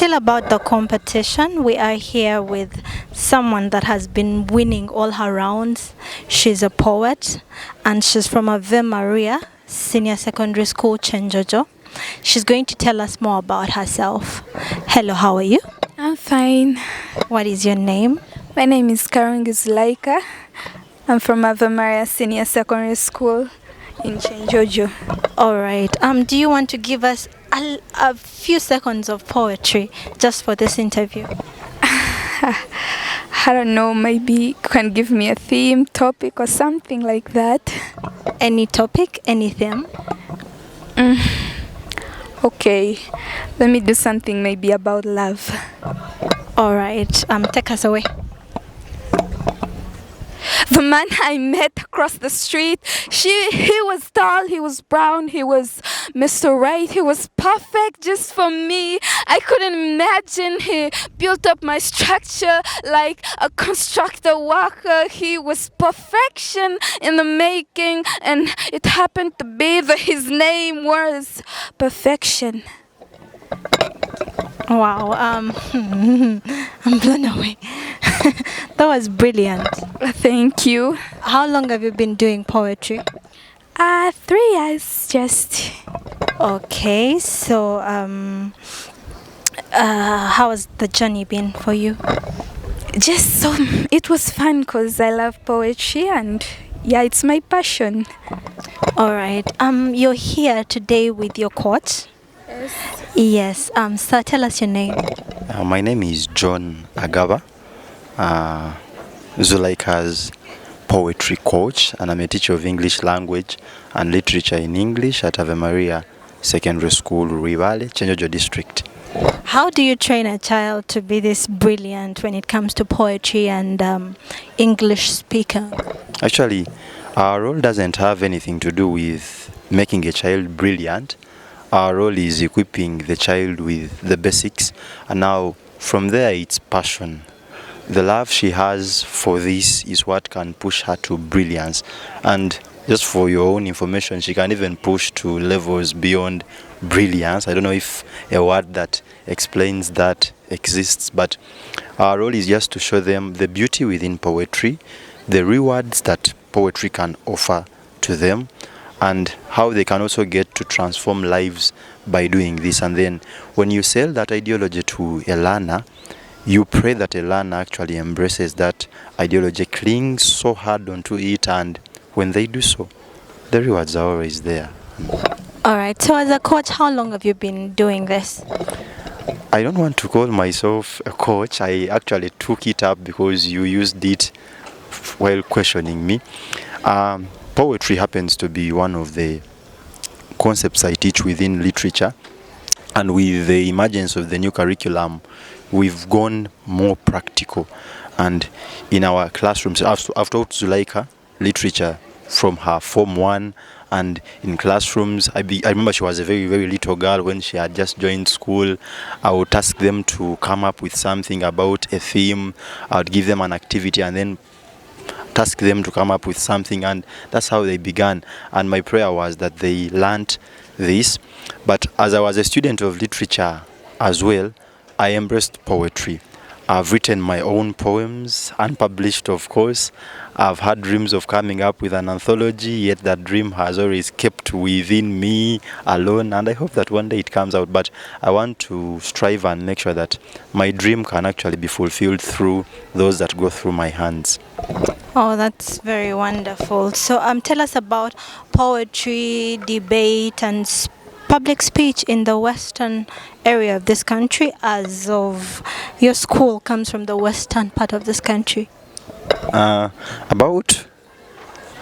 Still about the competition, we are here with someone that has been winning all her rounds. She's a poet and she's from Ave Maria Senior Secondary School, Chenjojo. She's going to tell us more about herself. Hello, how are you? I'm fine. What is your name? My name is Zulaika. I'm from Ave Maria Senior Secondary School in Chenjojo. All right. Do you want to give us a few seconds of poetry just for this interview? I don't know, maybe you can give me a theme, topic or something like that. Any topic, any theme? Okay, let me do something maybe about love. All right, take us away. The man I met across the street, he was tall, he was brown, he was Mr. Right, he was perfect just for me. I couldn't imagine he built up my structure like a constructor worker. He was perfection in the making, and it happened to be that his name was Perfection. Wow, I'm blown away. That was brilliant. Thank you. How long have you been doing poetry? 3 years just. Okay, so how has the journey been for you? Just so, it was fun because I love poetry and yeah, it's my passion. All right, you're here today with your coach. Yes. So tell us your name. My name is John Agaba, Zulaika's poetry coach, and I'm a teacher of English language and literature in English at Ave Maria Secondary School, Rivale, Chenjojo district. How do you train a child to be this brilliant when it comes to poetry and English speaking? Actually, our role doesn't have anything to do with making a child brilliant. Our role is equipping the child with the basics, and now from there it's passion. The love she has for this is what can push her to brilliance. And just for your own information, she can even push to levels beyond brilliance. I don't know if a word that explains that exists, but our role is just to show them the beauty within poetry, the rewards that poetry can offer to them, and how they can also get to transform lives by doing this. And then when you sell that ideology to a learner, you pray that a learner actually embraces that ideology, clings so hard onto it, and when they do so, the rewards are always there. All right, so as a coach, how long have you been doing this? I don't want to call myself a coach. I actually took it up because you used it while questioning me. Poetry happens to be one of the concepts I teach within literature, and with the emergence of the new curriculum, we've gone more practical. And in our classrooms, I've taught Zulaika literature from her Form 1, and in classrooms, I remember she was a very, very little girl when she had just joined school. I would task them to come up with something about a theme. I would give them an activity and then task them to come up with something, and that's how they began. And my prayer was that they learnt this. But as I was a student of literature as well, I embraced poetry. I've written my own poems, unpublished of course. I've had dreams of coming up with an anthology, yet that dream has always kept within me alone, and I hope that one day it comes out. But I want to strive and make sure that my dream can actually be fulfilled through those that go through my hands. Oh, that's very wonderful. So tell us about poetry, debate, and public speech in the western area of this country, as of your school comes from the western part of this country. About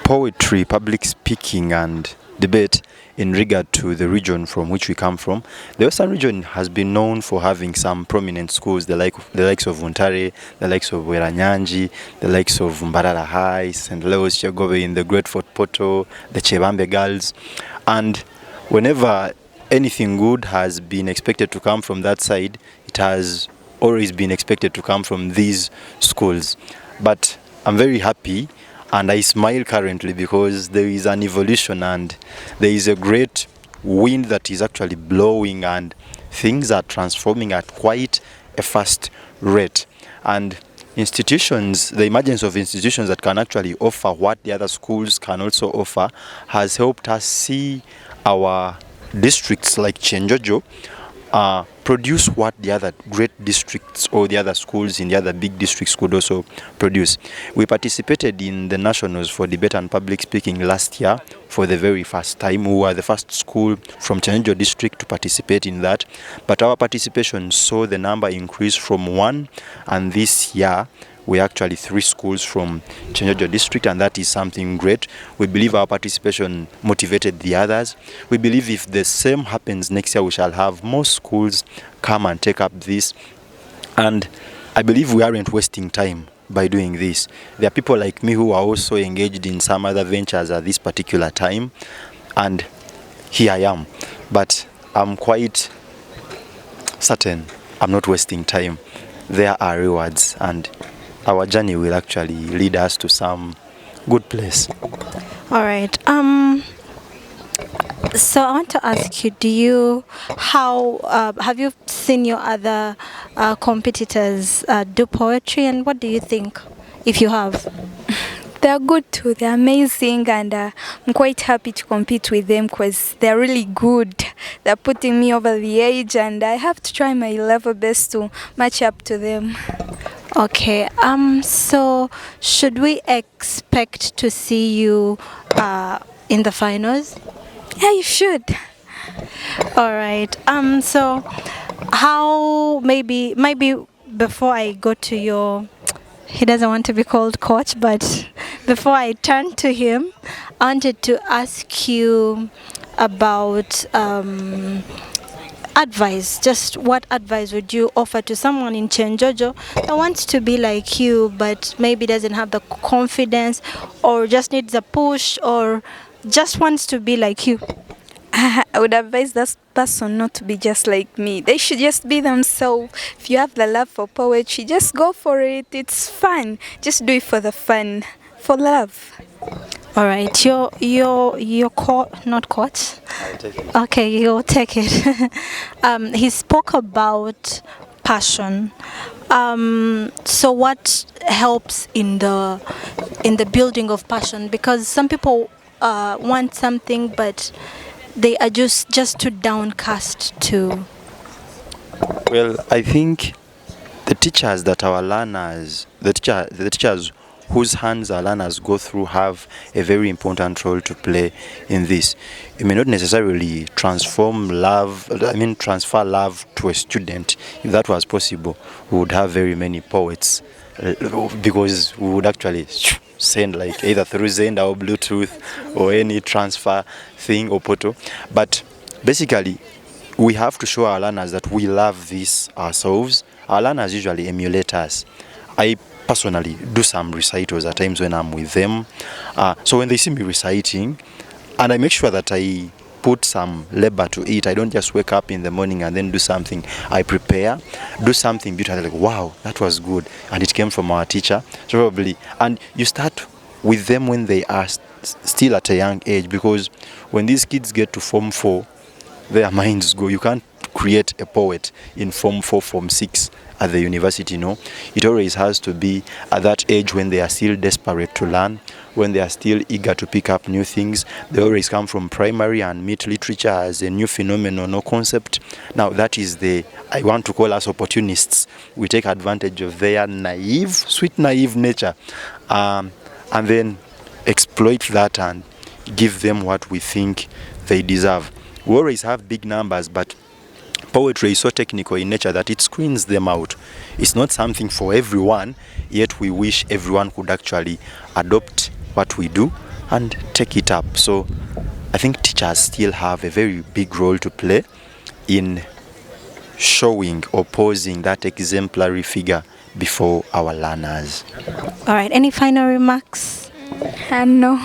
poetry, public speaking and debate in regard to the region from which we come from, the western region has been known for having some prominent schools, the likes of Untare, the likes of Wanyange, the likes of Mbarara High, St. Leo's Chegove in the Great Fort Portal, the Chebambe Girls. And whenever anything good has been expected to come from that side, it has always been expected to come from these schools. But I'm very happy and I smile currently because there is an evolution and there is a great wind that is actually blowing and things are transforming at quite a fast rate. And institutions, the emergence of institutions that can actually offer what the other schools can also offer, has helped us see our districts like Chenjojo produce what the other great districts or the other schools in the other big districts could also produce. We participated in the Nationals for Debate and Public Speaking last year for the very first time. We were the first school from Chenjojo district to participate in that. But our participation saw the number increase from 1, and this year we actually 3 schools from Chenjojo district, and that is something great. We believe our participation motivated the others. We believe if the same happens next year, we shall have more schools come and take up this. And I believe we aren't wasting time by doing this. There are people like me who are also engaged in some other ventures at this particular time, and here I am. But I'm quite certain I'm not wasting time. There are rewards, and our journey will actually lead us to some good place. All right. So I want to ask you, have you seen your other competitors do poetry, and what do you think, if you have? They're good too. They're amazing, and I'm quite happy to compete with them because they're really good. They're putting me over the edge, and I have to try my level best to match up to them. Okay. So should we expect to see you in the finals? Yeah, you should. All right. So how maybe before I go to your, he doesn't want to be called coach, but before I turn to him, I wanted to ask you about advice. Just what advice would you offer to someone in Chenjojo that wants to be like you, but maybe doesn't have the confidence, or just needs a push, or just wants to be like you? I would advise that person not to be just like me. They should just be themselves. If you have the love for poetry, just go for it. It's fun. Just do it for the fun, for love. All right, you're not coach. I'll take it. Okay, you'll take it. He spoke about passion. So what helps in the building of passion? Because some people want something, but they are just too downcast to. Well, I think the teachers that our learners, the teachers whose hands our learners go through, have a very important role to play in this. You may not necessarily transfer love to a student. If that was possible, we would have very many poets, because we would actually send like either through Zenda or Bluetooth or any transfer thing or portal. But basically, we have to show our learners that we love this ourselves. Our learners usually emulate us. I personally do some recitals at times when I'm with them. So when they see me reciting, and I make sure that I put some labor to it. I don't just wake up in the morning and then do something. I prepare, do something beautiful, like, wow, that was good, and it came from our teacher. So probably, and you start with them when they are still at a young age, because when these kids get to Form 4, their minds go. You can't create a poet in Form 4, Form 6 at the university, no. It always has to be at that age when they are still desperate to learn, when they are still eager to pick up new things. They always come from primary and meet literature as a new phenomenon or concept. Now that is I want to call us opportunists. We take advantage of their sweet naive nature, and then exploit that and give them what we think they deserve. We always have big numbers, but poetry is so technical in nature that it screens them out. It's not something for everyone, yet we wish everyone could actually adopt what we do and take it up. So I think teachers still have a very big role to play in showing or posing that exemplary figure before our learners. All right, any final remarks? No,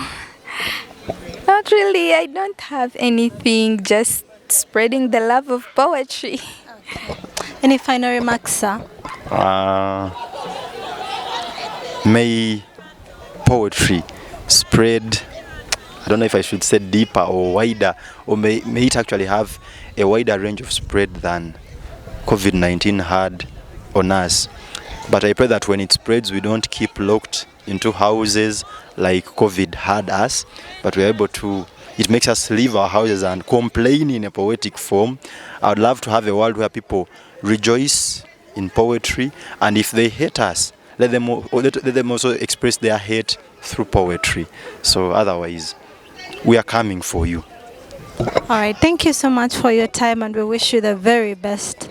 not really. I don't have anything, just spreading the love of poetry. Any final remarks, sir? May poetry spread, I don't know if I should say deeper or wider, or may it actually have a wider range of spread than COVID-19 had on us. But I pray that when it spreads, we don't keep locked into houses like COVID had us, but we're able to, it makes us leave our houses and complain in a poetic form. I would love to have a world where people rejoice in poetry, and if they hate us, let them also express their hate through poetry. So otherwise, we are coming for you. All right, thank you so much for your time, and we wish you the very best.